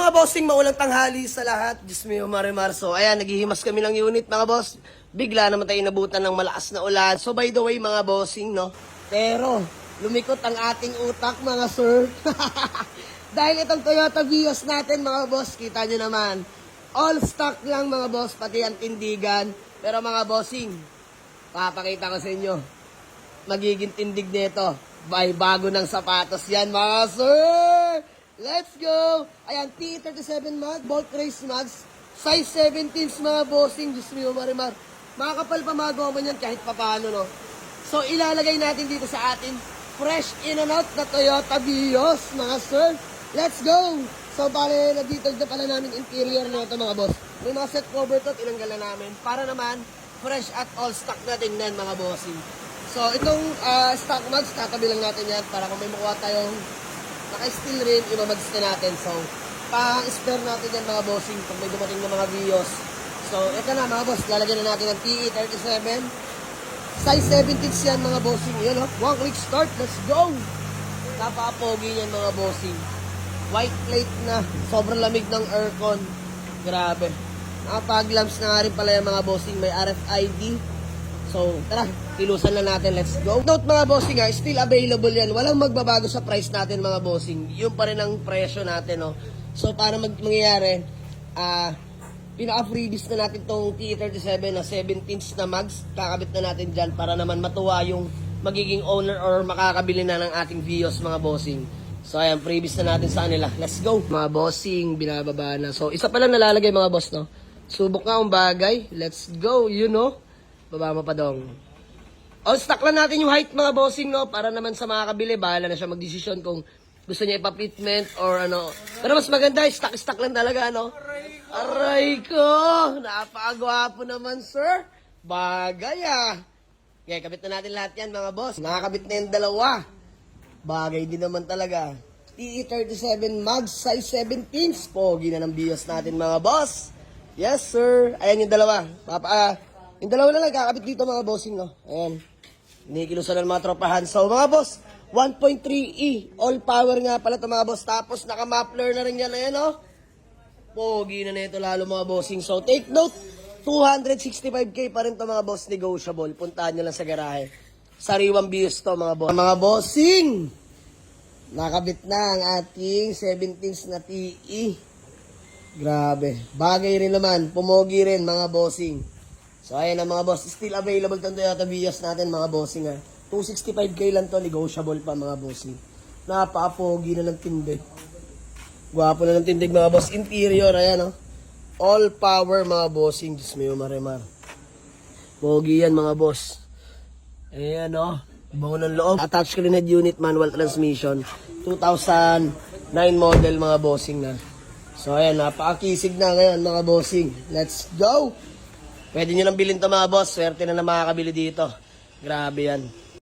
mga bossing, maulang tanghali sa lahat. Diyos mio, Marimar. So, ayan, naghihimas kami ng unit, mga boss. Bigla naman tayo nabutan ng malakas na ulan. So, by the way, mga bossing, no? Pero, lumikot ang ating utak, mga sir. Dahil itong Toyota Vios natin, mga boss, kita nyo naman. All stock lang, mga boss, pati ang tindigan. Pero, mga bossing, papakita ko sa inyo. Magiging tindig nito. Bago ng sapatos yan, mga sir. Let's go! Ayan, T37 mag, Bolt Race Mags, size 17s mga bossing, Diyos mio, Marimar. Makakapal pa mga goma yan kahit papano, no? So, ilalagay natin dito sa atin, fresh in and out na Toyota Vios, mga sir. Let's go! So, bale, nandito na pala namin interior na ito, mga boss. May mga set cover to, tinanggal na namin. Para naman, fresh at all stock na tingnan, mga bossing. So, itong stock mags, katabi lang natin yan para kung may makuha tayong naka-steel rin, imamags na natin. So, pa-spare natin yan mga bossing pag may dumating na mga Vios. So, ito na mga boss, lalagyan na natin ng TE37. Size 17s yan mga bossing. Yan o, one click start, let's go! Napaka-pogi yan mga bossing. White plate na, sobrang lamig ng aircon. Grabe. Nakapag-lamps na nga rin pala yung mga bossing, may RFID. So, tara, kilusan na natin. Let's go. Note mga bossing ha, still available yan. Walang magbabago sa price natin mga bossing. Yun pa rin ang presyo natin, no. So, para mangyayari, pinaka-freebies na natin tong T37 na 17s na mags. Kakabit na natin dyan para naman matuwa yung magiging owner or makakabili na ng ating Vios mga bossing. So, ayan, freebies na natin sa kanila. Let's go. Mga bossing, binababa na. So, isa pa lang nalalagay mga boss, no. Subok nga ang bagay. Let's go, you know. Baba mo pa dong. All stock lang natin yung height mga bossing, no? Para naman sa mga kabili, bahala na siya magdesisyon kung gusto niya ipa-fitment or ano. Pero mas maganda, stock lang talaga, no? Aray ko! Napakagwapo naman, sir. Bagay, ah. Okay, kabit na natin lahat yan, mga boss. Nakakabit na yung dalawa. Bagay din naman talaga. TE37 Mags, size 17s. Pogi na ng Vios natin, mga boss. Yes, sir. Ayan yung dalawa. Yung dalawa na lang kakabit dito mga bossing, no? Ayan. Inikilusan ng mga tropahan. So, mga boss, 1.3E. All power nga pala ito mga boss. Tapos, naka-muffler na rin yan. Ayan, no? Pogi na nito lalo mga bossing. So, take note, 265K pa rin ito mga boss. Negotiable. Puntahan nyo lang sa garahe. Sariwang Vios to mga boss. Mga bossing, nakabit na ang ating 17s na TE. Grabe. Bagay rin naman. Pumogi rin mga bossing. So, ayan na mga boss. Still available itong Toyota Vios natin, mga bossing, ha. 265K lang to, negotiable pa, mga bossing. Napaka-pogi na ng tindig. Gwapo na ng tindig, mga boss. Interior, ayan, no. All power, mga bossing. Diyos mio, Marimar. Pogi yan, mga boss. Ayan, no. Bago ng loob. Attached cleaned unit, manual transmission. 2009 model, mga bossing na. So, ayan, napaka-kisig na ngayon, mga bossing. Let's go! Pwede nyo lang bilhin to mga boss. Swerte na makakabili dito. Grabe yan.